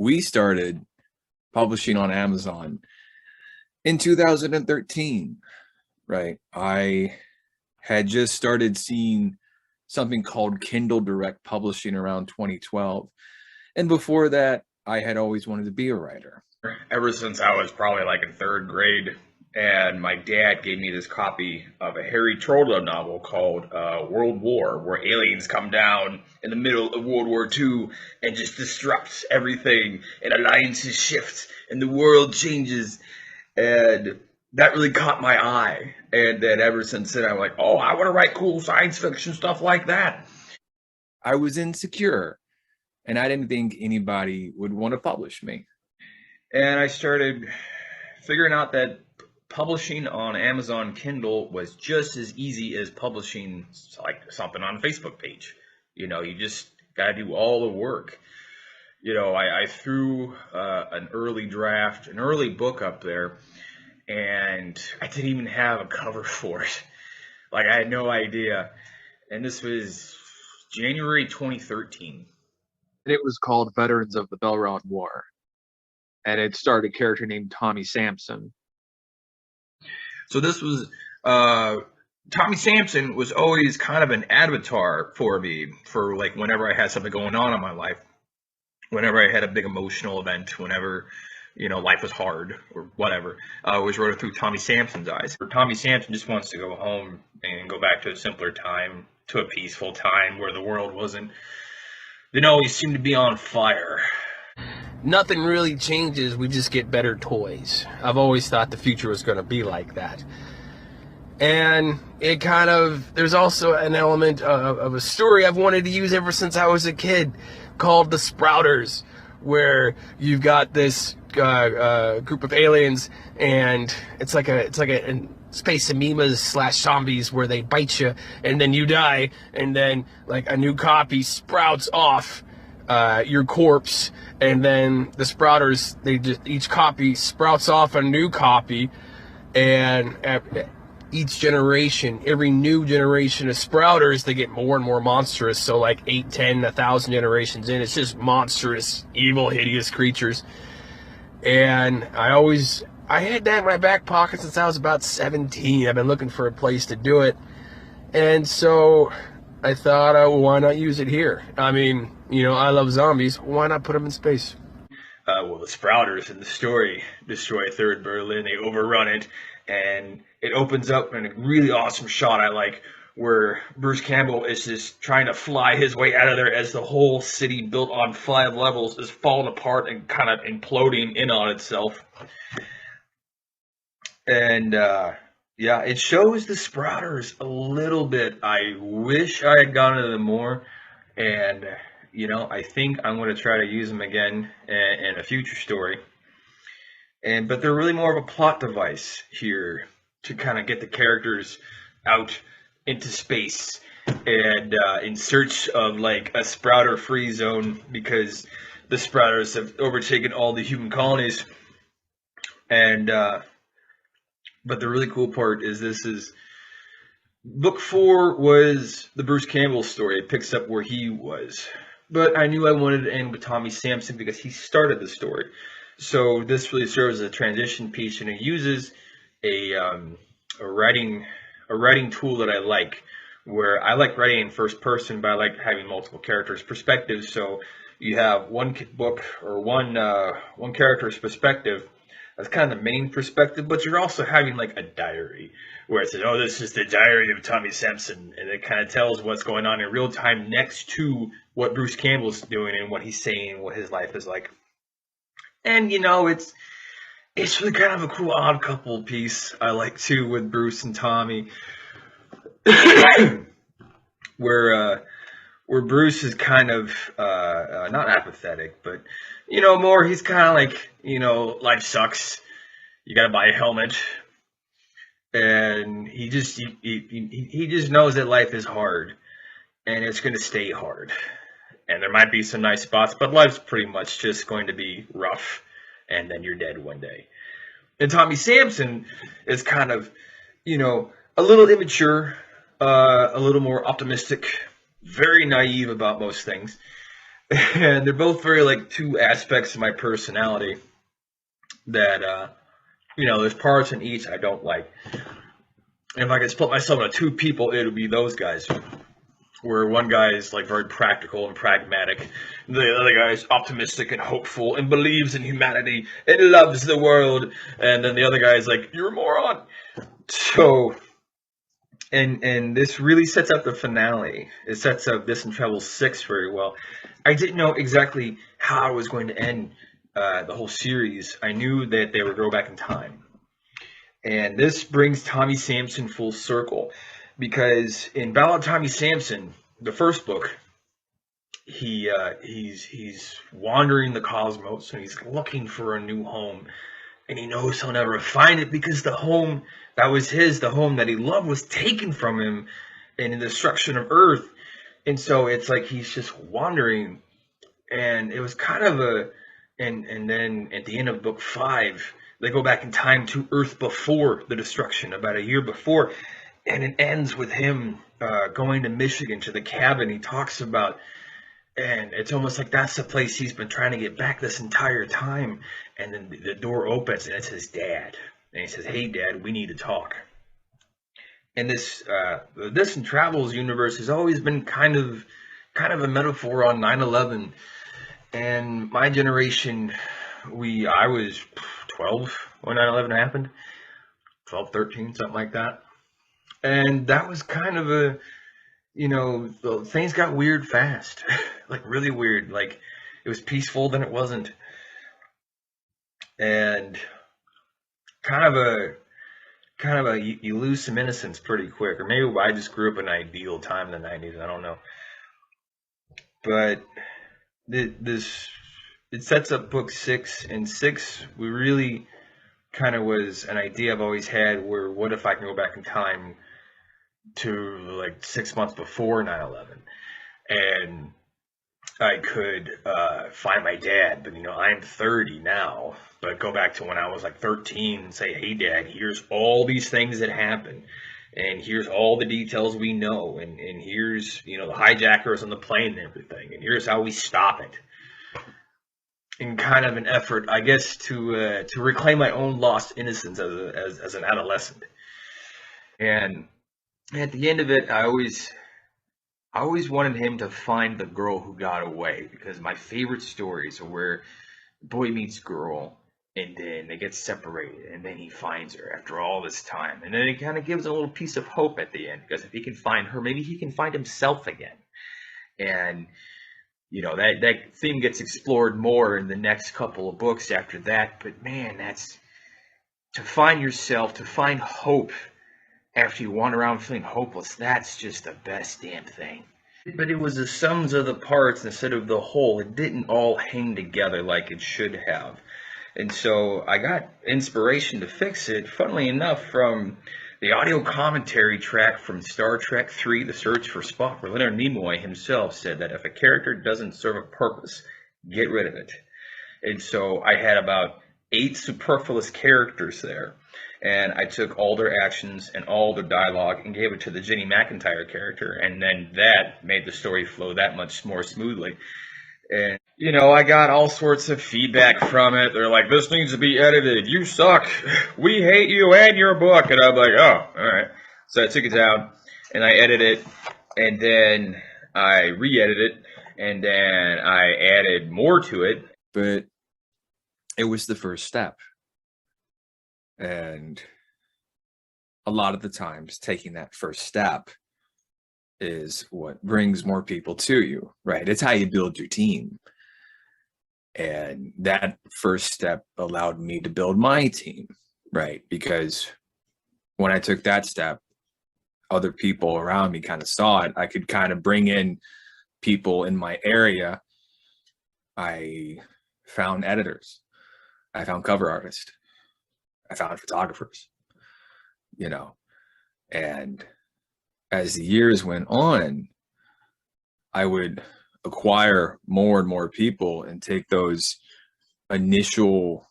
we started publishing on Amazon in 2013, right? I had just started seeing something called Kindle Direct Publishing around 2012. And before that, I had always wanted to be a writer. Ever since I was probably like in third grade, and my dad gave me this copy of a Harry Troda novel called World War, where aliens come down in the middle of World War II and just disrupt everything, and alliances shift, and the world changes, and that really caught my eye. And then ever since then, I'm like, oh, I want to write cool science fiction stuff like that. I was insecure, and I didn't think anybody would want to publish me. And I started figuring out that publishing on Amazon Kindle was just as easy as publishing like something on a Facebook page. You just got to do all the work. I threw an early draft, an early book up there, and I didn't even have a cover for it. Like, I had no idea. And this was January 2013. And it was called Veterans of the Belron War. And it starred a character named Tommy Sampson. So this was Tommy Sampson was always kind of an avatar for me for like whenever I had something going on in my life, whenever I had a big emotional event, whenever life was hard or whatever. I always wrote it through Tommy Sampson's eyes. Tommy Sampson just wants to go home and go back to a simpler time, to a peaceful time where the world didn't always seem to be on fire. Nothing really changes, we just get better toys. I've always thought the future was going to be like that. And there's also an element of a story I've wanted to use ever since I was a kid called The Sprouters, where you've got this group of aliens, and it's like a space amoebas / zombies where they bite you and then you die, and then like a new copy sprouts off your corpse, and then the sprouters, each copy sprouts off a new copy, and each generation, every new generation of sprouters, they get more and more monstrous. So like 8, 10, 1,000 generations in, it's just monstrous, evil, hideous creatures. And I had that in my back pocket since I was about 17. I've been looking for a place to do it, and so I thought, why not use it here? I mean, I love zombies. Why not put them in space? Well, the Sprouters in the story destroy 3rd Berlin. They overrun it, and it opens up in a really awesome shot I like, where Bruce Campbell is just trying to fly his way out of there as the whole city, built on 5 levels, is falling apart and kind of imploding in on itself. And yeah, it shows the Sprouters a little bit. I wish I had gone into them more, and I think I'm going to try to use them again in a future story. But they're really more of a plot device here to kind of get the characters out into space and in search of like a Sprouter-free zone, because the Sprouters have overtaken all the human colonies. And but the really cool part is book 4 was the Bruce Campbell story. It picks up where he was. But I knew I wanted to end with Tommy Sampson because he started the story. So this really serves as a transition piece, and it uses a writing tool that I like, where I like writing in first person, but I like having multiple characters' perspectives. So you have one book or one character's perspective. That's kind of the main perspective, but you're also having like a diary where it says, oh, this is the diary of Tommy Sampson, and it kind of tells what's going on in real time next to what Bruce Campbell's doing and what he's saying, what his life is like. And it's really kind of a cool odd couple piece I like too, with Bruce and Tommy, where Bruce is kind of not apathetic, but more, he's kind of like, life sucks, you gotta buy a helmet, and he just knows that life is hard, and it's going to stay hard, and there might be some nice spots, but life's pretty much just going to be rough, and then you're dead one day. And Tommy Sampson is kind of, a little immature, a little more optimistic, very naive about most things. And they're both very like two aspects of my personality that you know, there's parts in each I don't like. And if I could split myself into two people, it would be those guys. Where one guy is like very practical and pragmatic, the other guy is optimistic and hopeful and believes in humanity and loves the world, and then the other guy is like, you're a moron. So, and this really sets up the finale. It sets up This and Travel 6 very well. I didn't know exactly how I was going to end the whole series. I knew that they would go back in time. And this brings Tommy Sampson full circle. Because in Battle of Tommy Sampson, the first book, he's wandering the cosmos and he's looking for a new home, and he knows he'll never find it because the home that was his, the home that he loved, was taken from him in the destruction of Earth. And so it's like he's just wandering, and it was kind of a, and then at the end of book 5, they go back in time to Earth before the destruction, about a year before. And it ends with him going to Michigan to the cabin he talks about. And it's almost like that's the place he's been trying to get back this entire time. And then the door opens and it's his dad. And he says, hey, Dad, we need to talk. And this and Travels universe has always been kind of a metaphor on 9/11. And my generation, I was 12 when 9/11 happened. 12, 13, something like that. And that was kind of a, you know, things got weird fast, like really weird. Like it was peaceful, then it wasn't. And kind of a, you lose some innocence pretty quick. Or maybe I just grew up in an ideal time in the 90s. I don't know. But it sets up book 6, and 6, we really kind of was an idea I've always had where what if I can go back in time to like 6 months before 9/11 and I could find my dad, but you know, I'm 30 now, but go back to when I was like 13 and say, hey Dad, here's all these things that happened, and here's all the details we know, and here's, you know, the hijackers on the plane and everything, and here's how we stop it. In kind of an effort, I guess, to reclaim my own lost innocence as an adolescent. And at the end of it, I always wanted him to find the girl who got away, because my favorite stories are where boy meets girl and then they get separated and then he finds her after all this time, and then it kind of gives a little piece of hope at the end, because if he can find her, maybe he can find himself again. And you know, that theme gets explored more in the next couple of books after that. But man, that's to find yourself, to find hope after you wander around feeling hopeless. That's just the best damn thing. But it was the sums of the parts instead of the whole. It didn't all hang together like it should have. And so I got inspiration to fix it, funnily enough, from the audio commentary track from Star Trek III, The Search for Spock, where Leonard Nimoy himself said that if a character doesn't serve a purpose, get rid of it. And so I had about 8 superfluous characters there. And I took all their actions and all their dialogue and gave it to the Jenny McIntyre character. And then that made the story flow that much more smoothly. And, you know, I got all sorts of feedback from it. They're like, this needs to be edited. You suck. We hate you and your book. And I'm like, oh, all right. So I took it down and I edited it. And then I re-edited it. And then I added more to it. But it was the first step. And a lot of the times taking that first step is what brings more people to you, right? It's how you build your team. And that first step allowed me to build my team, right? Because when I took that step, other people around me kind of saw it. I could kind of bring in people in my area. I found editors. I found cover artists. I found photographers, you know, and as the years went on, I would acquire more and more people and take those initial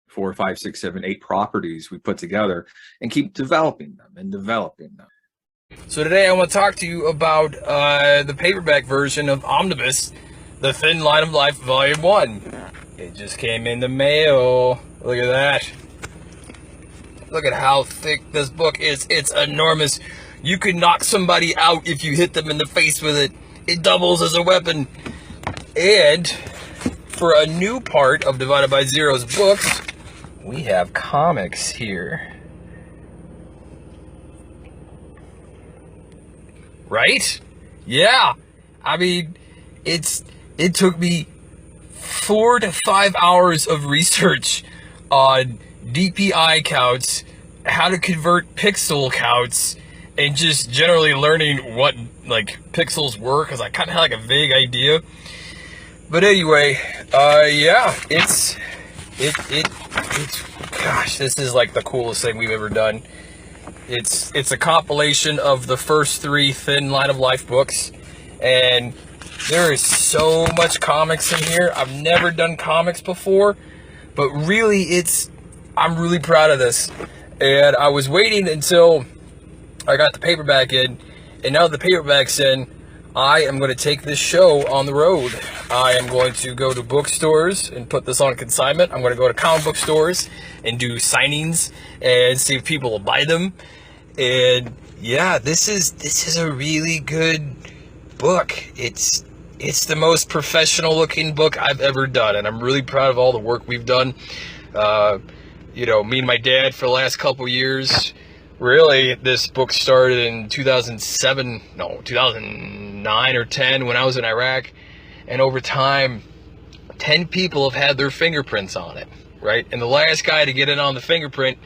4, 5, 6, 7, 8 properties we put together and keep developing them and developing them. So today I want to talk to you about the paperback version of Omnibus The Thin Line of Life Volume 1. It just came in the mail. Look at that. Look at how thick this book is. It's enormous. You can knock somebody out if you hit them in the face with it. It doubles as a weapon. And for a new part of Divided by Zero's books, we have comics here. Right? Yeah. I mean, it took me 4 to 5 hours of research on DPI counts, how to convert pixel counts, and just generally learning what like pixels were, because I kind of had like a vague idea. But anyway, yeah, it's gosh, this is like the coolest thing we've ever done. It's a compilation of the first 3 Thin Line of Life books, and there is so much comics in here. I've never done comics before, but really I'm really proud of this. And I was waiting until I got the paperback in, and now the paperback's in, I am going to take this show on the road. I am going to go to bookstores and put this on consignment. I'm going to go to comic book stores and do signings and see if people will buy them. And yeah, this is a really good book. It's the most professional looking book I've ever done, and I'm really proud of all the work we've done. You know, me and my dad for the last couple years. Really, this book started in 2009 or 10 when I was in Iraq, and over time 10 people have had their fingerprints on it, right? And the last guy to get in on the fingerprint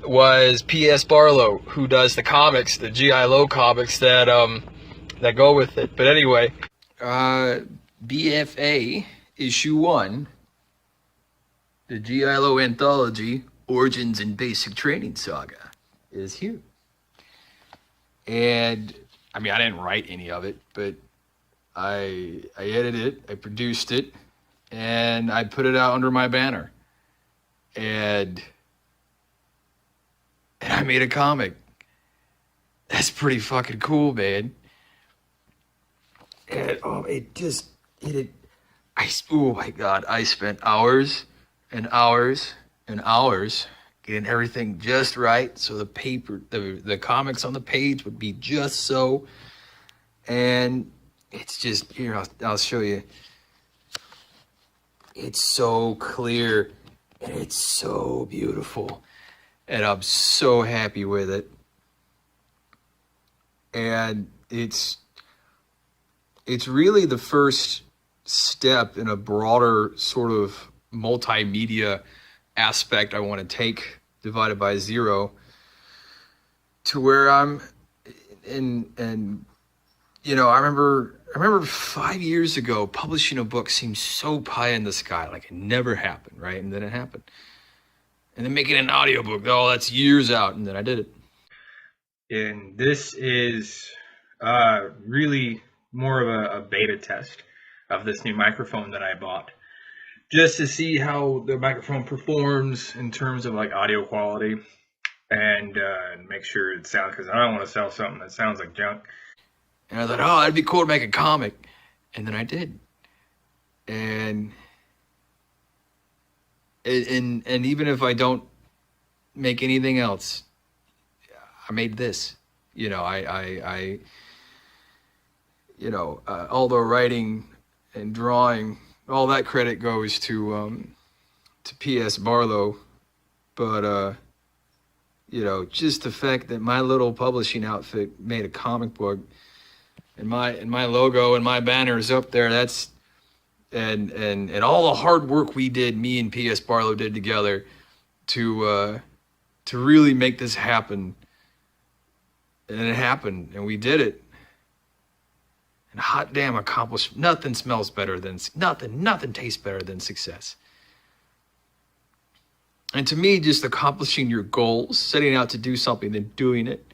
was P.S. Barlow, who does the comics, the G.I. Lowe comics that go with it. But anyway, BFA issue 1, the G.I. Lowe anthology, Origins and Basic Training Saga, is here. And I mean, I didn't write any of it, but I edited it, I produced it, and I put it out under my banner. And I made a comic. That's pretty fucking cool, man. And oh my God, I spent hours and hours and hours getting everything just right, so the comics on the page would be just so. And it's just, here, I'll show you. It's so clear and it's so beautiful, and I'm so happy with it. And it's really the first step in a broader sort of multimedia aspect I want to take Divided by Zero to where I'm and you know, I remember 5 years ago publishing a book seemed so pie in the sky, like it never happened, right? And then it happened. And then making an audiobook, oh, that's years out, and then I did it. And this is really more of a beta test of this new microphone that I bought, just to see how the microphone performs in terms of like audio quality, and make sure it sounds, because I don't want to sell something that sounds like junk. And I thought, oh, that'd be cool to make a comic. And then I did. And even if I don't make anything else, I made this. You know, I all the writing and drawing, all that credit goes to P.S. Barlow. But you know, just the fact that my little publishing outfit made a comic book, and my logo and my banner is up there, that's and all the hard work we did, me and P.S. Barlow did together to really make this happen. And it happened, and we did it. And hot damn, accomplished. Nothing smells better than nothing tastes better than success. And to me, just accomplishing your goals, setting out to do something and doing it,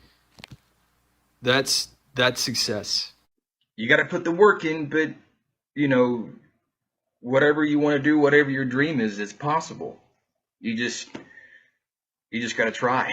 that's success. You got to put the work in, but you know, whatever you want to do, whatever your dream is, it's possible. You just got to try.